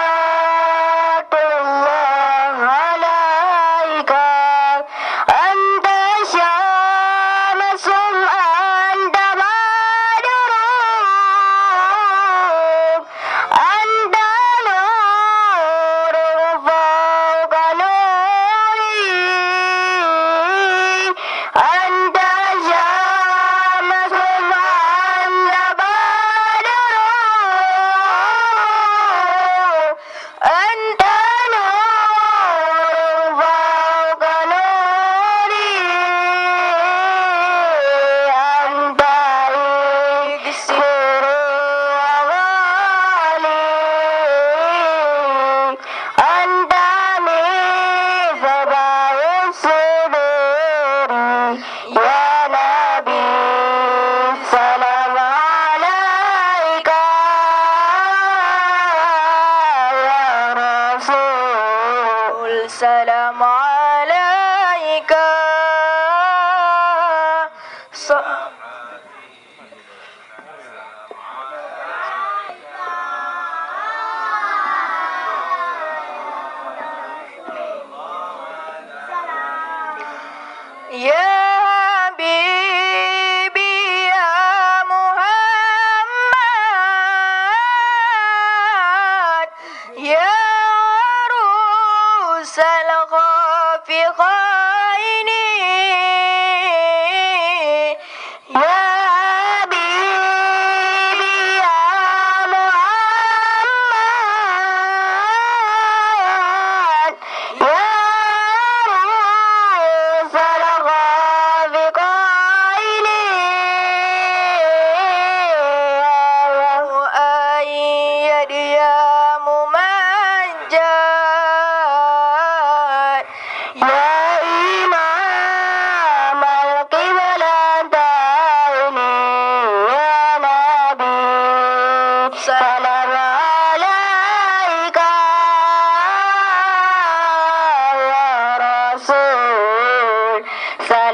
صلوات الله عليك أنت شمس أنت بدر أنت نور فوق نوري أنت شمس أنت بدر أنت نور فوق نوري أنت إكسير وغالي أنت مصباح الصدور يا نبي سلام عليك يا رسول سلام عليك يا حبيبي يا محمد يا عروس الغافقين يا حبيبي يا محمد يا عروس الغافقين مؤيد يا ممجد يا إمام القبلتين يا نبي